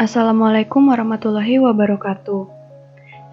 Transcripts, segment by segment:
Assalamualaikum warahmatullahi wabarakatuh.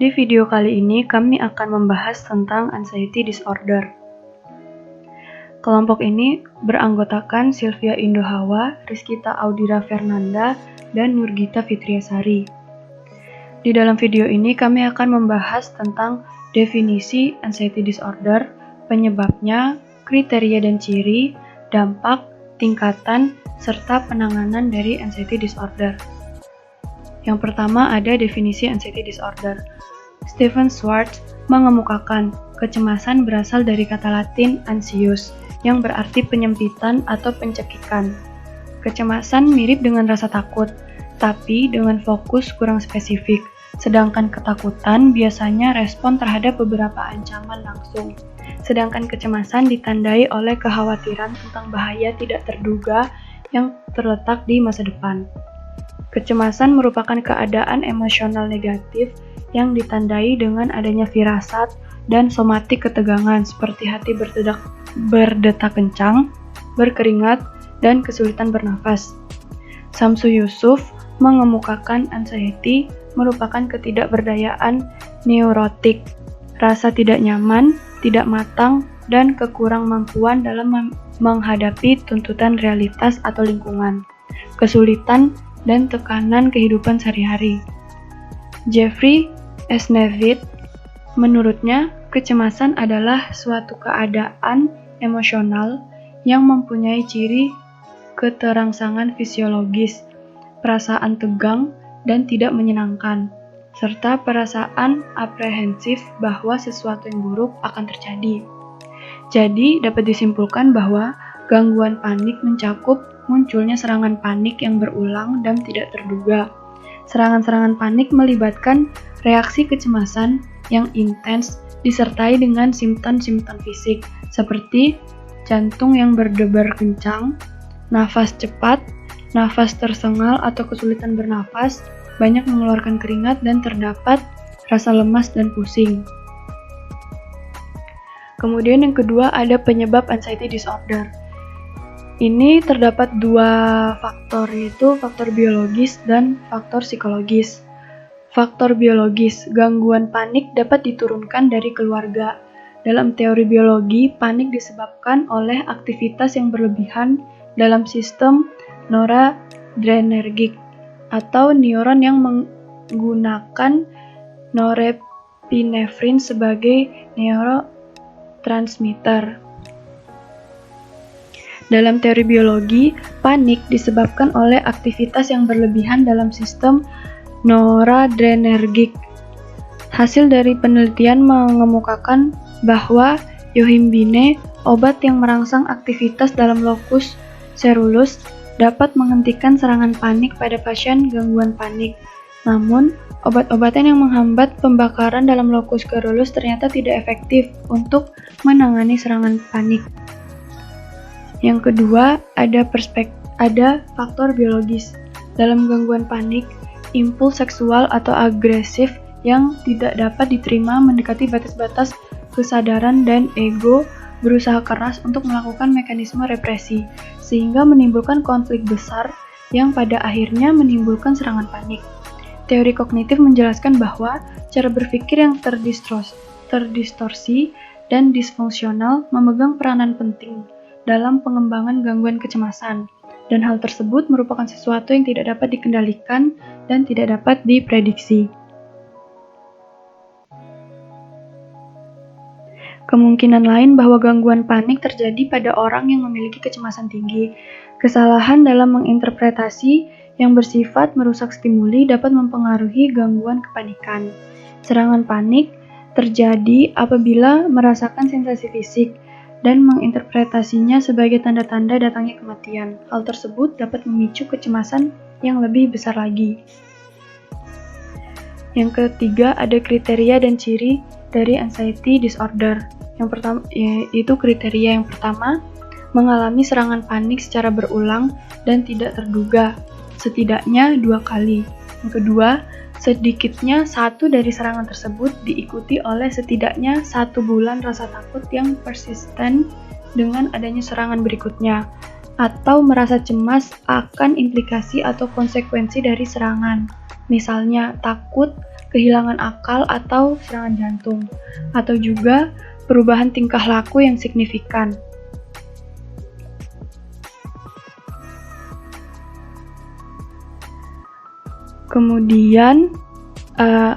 Di video kali ini kami akan membahas tentang anxiety disorder. Kelompok ini beranggotakan Sylvia Indohawa, Rizkita Audira Fernanda, dan Nurgita Fitriasari. Di dalam video ini kami akan membahas tentang definisi anxiety disorder, penyebabnya, kriteria dan ciri, dampak, tingkatan, serta penanganan dari anxiety disorder. Yang pertama ada definisi anxiety disorder. Stephen Schwartz mengemukakan kecemasan berasal dari kata Latin anxious, yang berarti penyempitan atau pencekikan. Kecemasan mirip dengan rasa takut, tapi dengan fokus kurang spesifik, sedangkan ketakutan biasanya respon terhadap beberapa ancaman langsung. Sedangkan kecemasan ditandai oleh kekhawatiran tentang bahaya tidak terduga yang terletak di masa depan. Kecemasan merupakan keadaan emosional negatif yang ditandai dengan adanya firasat dan somatik ketegangan seperti hati berdetak kencang, berkeringat, dan kesulitan bernafas. Samsu Yusuf mengemukakan anxiety merupakan ketidakberdayaan neurotik, rasa tidak nyaman, tidak matang, dan kekurangmampuan dalam menghadapi tuntutan realitas atau lingkungan, kesulitan dan tekanan kehidupan sehari-hari. Jeffrey S. Nevitt, menurutnya, kecemasan adalah suatu keadaan emosional yang mempunyai ciri keterangsangan fisiologis, perasaan tegang dan tidak menyenangkan, serta perasaan aprehensif bahwa sesuatu yang buruk akan terjadi. Jadi, dapat disimpulkan bahwa gangguan panik mencakup munculnya serangan panik yang berulang dan tidak terduga. Serangan-serangan panik melibatkan reaksi kecemasan yang intens disertai dengan simptom-simptom fisik seperti jantung yang berdebar kencang, nafas cepat, nafas tersengal atau kesulitan bernafas, banyak mengeluarkan keringat dan terdapat rasa lemas dan pusing. Kemudian yang kedua ada penyebab anxiety disorder. Ini terdapat dua faktor, yaitu faktor biologis dan faktor psikologis. Faktor biologis, gangguan panik dapat diturunkan dari keluarga. Dalam teori biologi, panik disebabkan oleh aktivitas yang berlebihan dalam sistem noradrenergik atau neuron yang menggunakan norepinefrin sebagai neurotransmitter. Dalam teori biologi, panik disebabkan oleh aktivitas yang berlebihan dalam sistem noradrenergik. Hasil dari penelitian mengemukakan bahwa yohimbine, obat yang merangsang aktivitas dalam locus coeruleus, dapat menghentikan serangan panik pada pasien gangguan panik. Namun, obat-obatan yang menghambat pembakaran dalam locus coeruleus ternyata tidak efektif untuk menangani serangan panik. Yang kedua, ada faktor biologis. Dalam gangguan panik, impuls seksual atau agresif yang tidak dapat diterima mendekati batas-batas kesadaran dan ego berusaha keras untuk melakukan mekanisme represi, sehingga menimbulkan konflik besar yang pada akhirnya menimbulkan serangan panik. Teori kognitif menjelaskan bahwa cara berpikir yang terdistorsi dan disfungsional memegang peranan penting dalam pengembangan gangguan kecemasan, dan hal tersebut merupakan sesuatu yang tidak dapat dikendalikan dan tidak dapat diprediksi. Kemungkinan lain bahwa gangguan panik terjadi pada orang yang memiliki kecemasan tinggi. Kesalahan dalam menginterpretasi yang bersifat merusak stimuli dapat mempengaruhi gangguan kepanikan. Serangan panik terjadi apabila merasakan sensasi fisik dan menginterpretasinya sebagai tanda-tanda datangnya kematian. Hal tersebut dapat memicu kecemasan yang lebih besar lagi. Yang ketiga, ada kriteria dan ciri dari anxiety disorder. Yang pertama, yaitu kriteria yang pertama, mengalami serangan panik secara berulang dan tidak terduga, setidaknya 2 kali. Yang kedua, sedikitnya satu dari serangan tersebut diikuti oleh setidaknya 1 bulan rasa takut yang persisten dengan adanya serangan berikutnya. atau merasa cemas akan implikasi atau konsekuensi dari serangan. Misalnya takut, kehilangan akal atau serangan jantung, atau juga perubahan tingkah laku yang signifikan. Kemudian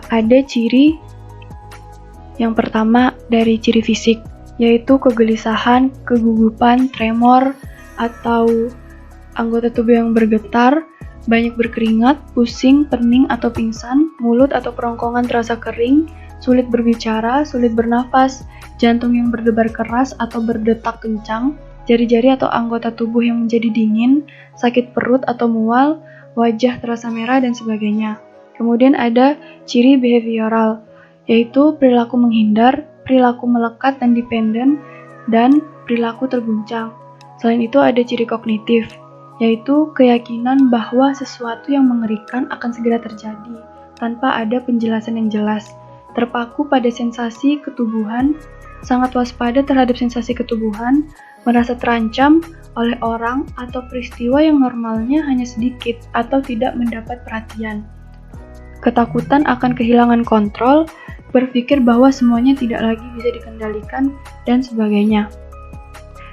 ada ciri yang pertama dari ciri fisik, yaitu kegelisahan, kegugupan, tremor, atau anggota tubuh yang bergetar, banyak berkeringat, pusing, pening atau pingsan, mulut atau kerongkongan terasa kering, sulit berbicara, sulit bernafas, jantung yang berdebar keras atau berdetak kencang, jari-jari atau anggota tubuh yang menjadi dingin, sakit perut atau mual, wajah terasa merah, dan sebagainya. Kemudian ada ciri behavioral, yaitu perilaku menghindar, perilaku melekat dan dependen, dan perilaku terguncang. Selain itu ada ciri kognitif, yaitu keyakinan bahwa sesuatu yang mengerikan akan segera terjadi, tanpa ada penjelasan yang jelas, terpaku pada sensasi ketubuhan, sangat waspada terhadap sensasi ketubuhan, merasa terancam oleh orang atau peristiwa yang normalnya hanya sedikit atau tidak mendapat perhatian. Ketakutan akan kehilangan kontrol, berpikir bahwa semuanya tidak lagi bisa dikendalikan, dan sebagainya.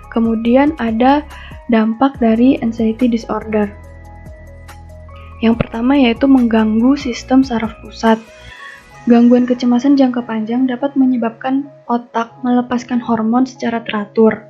Kemudian ada dampak dari anxiety disorder. Yang pertama yaitu mengganggu sistem saraf pusat. Gangguan kecemasan jangka panjang dapat menyebabkan otak melepaskan hormon secara teratur.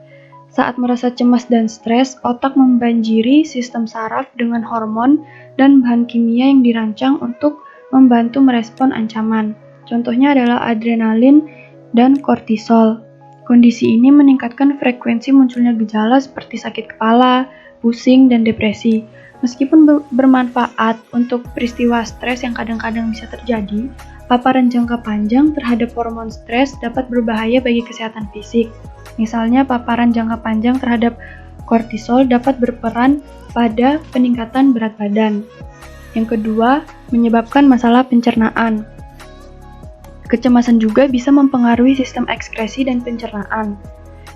Saat merasa cemas dan stres, otak membanjiri sistem saraf dengan hormon dan bahan kimia yang dirancang untuk membantu merespon ancaman. Contohnya adalah adrenalin dan kortisol. Kondisi ini meningkatkan frekuensi munculnya gejala seperti sakit kepala, pusing, dan depresi. Meskipun bermanfaat untuk peristiwa stres yang kadang-kadang bisa terjadi, paparan jangka panjang terhadap hormon stres dapat berbahaya bagi kesehatan fisik. Misalnya, paparan jangka panjang terhadap kortisol dapat berperan pada peningkatan berat badan. Yang kedua, menyebabkan masalah pencernaan. Kecemasan juga bisa mempengaruhi sistem ekskresi dan pencernaan.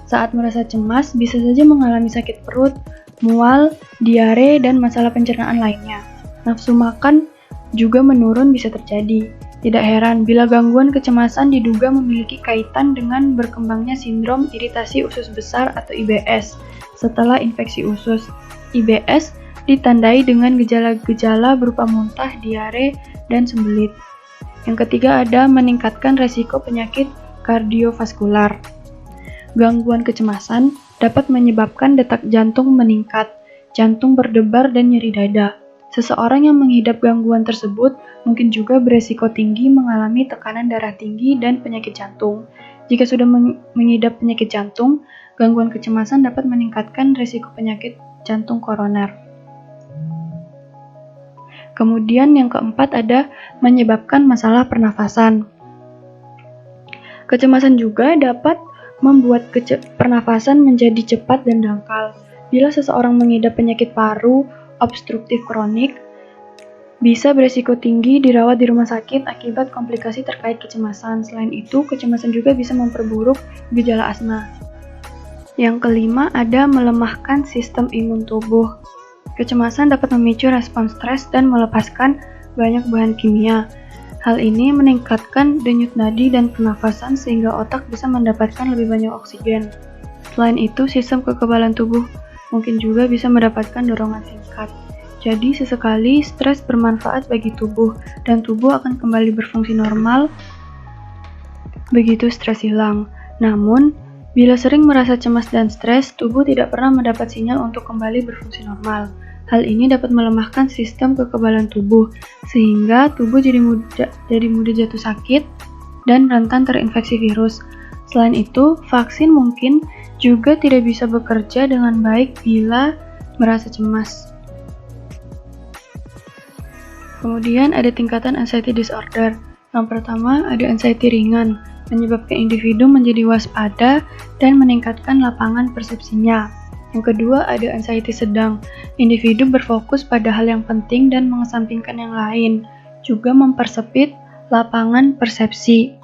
Saat merasa cemas, bisa saja mengalami sakit perut, mual, diare, dan masalah pencernaan lainnya. Nafsu makan juga menurun bisa terjadi. Tidak heran bila gangguan kecemasan diduga memiliki kaitan dengan berkembangnya sindrom iritasi usus besar atau IBS setelah infeksi usus. IBS ditandai dengan gejala-gejala berupa muntah, diare, dan sembelit. Yang ketiga ada meningkatkan resiko penyakit kardiovaskular. Gangguan kecemasan dapat menyebabkan detak jantung meningkat, jantung berdebar, dan nyeri dada. Seseorang yang mengidap gangguan tersebut mungkin juga beresiko tinggi mengalami tekanan darah tinggi dan penyakit jantung. Jika sudah mengidap penyakit jantung, gangguan kecemasan dapat meningkatkan resiko penyakit jantung koroner. Kemudian yang keempat ada menyebabkan masalah pernafasan. Kecemasan juga dapat membuat pernafasan menjadi cepat dan dangkal. Bila seseorang mengidap penyakit paru obstruktif kronik, bisa beresiko tinggi dirawat di rumah sakit akibat komplikasi terkait kecemasan. Selain itu, kecemasan juga bisa memperburuk gejala asma. Yang kelima ada melemahkan sistem imun tubuh. Kecemasan dapat memicu respons stres dan melepaskan banyak bahan kimia. Hal ini meningkatkan denyut nadi dan pernafasan sehingga otak bisa mendapatkan lebih banyak oksigen. Selain itu, sistem kekebalan tubuh mungkin juga bisa mendapatkan dorongan singkat. Jadi, sesekali stres bermanfaat bagi tubuh dan tubuh akan kembali berfungsi normal begitu stres hilang. Namun, bila sering merasa cemas dan stres, tubuh tidak pernah mendapat sinyal untuk kembali berfungsi normal. Hal ini dapat melemahkan sistem kekebalan tubuh, sehingga tubuh jadi mudah jatuh sakit dan rentan terinfeksi virus. Selain itu, vaksin mungkin juga tidak bisa bekerja dengan baik bila merasa cemas. Kemudian ada tingkatan anxiety disorder. Yang pertama ada anxiety ringan, menyebabkan individu menjadi waspada dan meningkatkan lapangan persepsinya. Yang kedua ada anxiety sedang, individu berfokus pada hal yang penting dan mengesampingkan yang lain, juga mempersempit lapangan persepsi.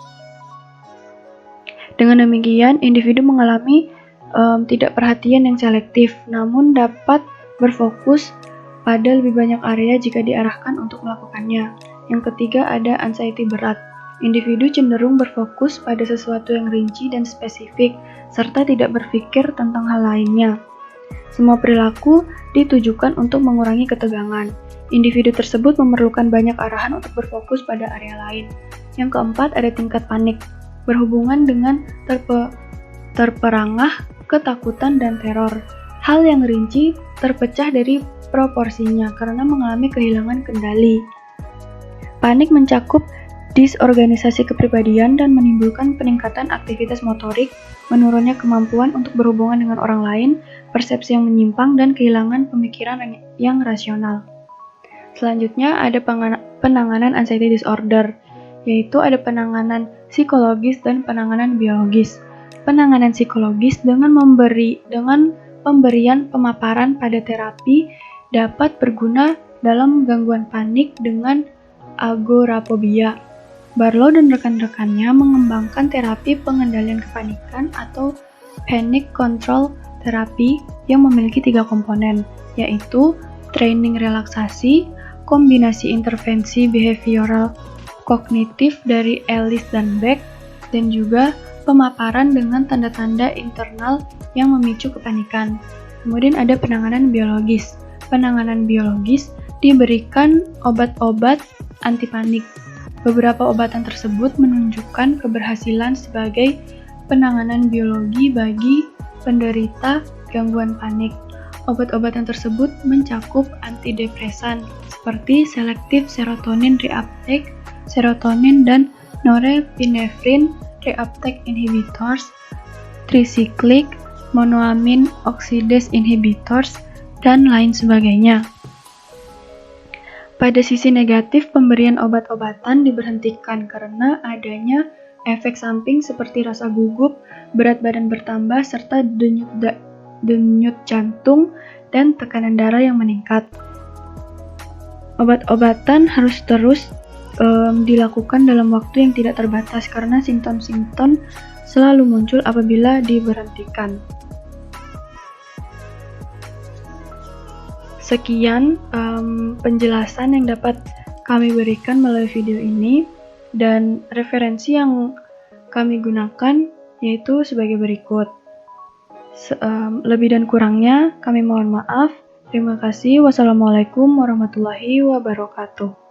Dengan demikian, individu mengalami tidak perhatian yang selektif, namun dapat berfokus pada lebih banyak area jika diarahkan untuk melakukannya. Yang ketiga ada anxiety berat. Individu cenderung berfokus pada sesuatu yang rinci dan spesifik, serta tidak berpikir tentang hal lainnya. Semua perilaku ditujukan untuk mengurangi ketegangan. Individu tersebut memerlukan banyak arahan untuk berfokus pada area lain. Yang keempat ada tingkat panik, berhubungan dengan terperangah, ketakutan, dan teror. Hal yang rinci terpecah dari proporsinya karena mengalami kehilangan kendali. Panik mencakup disorganisasi kepribadian dan menimbulkan peningkatan aktivitas motorik, menurunnya kemampuan untuk berhubungan dengan orang lain, persepsi yang menyimpang, dan kehilangan pemikiran yang rasional. Selanjutnya ada penanganan anxiety disorder, yaitu ada penanganan psikologis dan penanganan biologis. Penanganan psikologis dengan pemberian pemaparan pada terapi dapat berguna dalam gangguan panik dengan agorafobia. Barlow dan rekan-rekannya mengembangkan terapi pengendalian kepanikan atau panic control therapy yang memiliki 3 komponen, yaitu training relaksasi, kombinasi intervensi behavioral kognitif dari Ellis dan Beck, dan juga pemaparan dengan tanda-tanda internal yang memicu kepanikan. Kemudian ada penanganan biologis. Penanganan biologis diberikan obat-obat antipanik. Beberapa obatan tersebut menunjukkan keberhasilan sebagai penanganan biologi bagi penderita gangguan panik. Obat-obatan tersebut mencakup antidepresan seperti selective serotonin reuptake, serotonin dan norepinephrine reuptake inhibitors, tricyclic monoamine oxidase inhibitors, dan lain sebagainya. Pada sisi negatif, pemberian obat-obatan diberhentikan karena adanya efek samping seperti rasa gugup, berat badan bertambah, serta denyut jantung dan tekanan darah yang meningkat. Obat-obatan harus terus dilakukan dalam waktu yang tidak terbatas karena simptom-simptom selalu muncul apabila diberhentikan. Sekian penjelasan yang dapat kami berikan melalui video ini, dan referensi yang kami gunakan yaitu sebagai berikut. Lebih dan kurangnya kami mohon maaf. Terima kasih. Wassalamualaikum warahmatullahi wabarakatuh.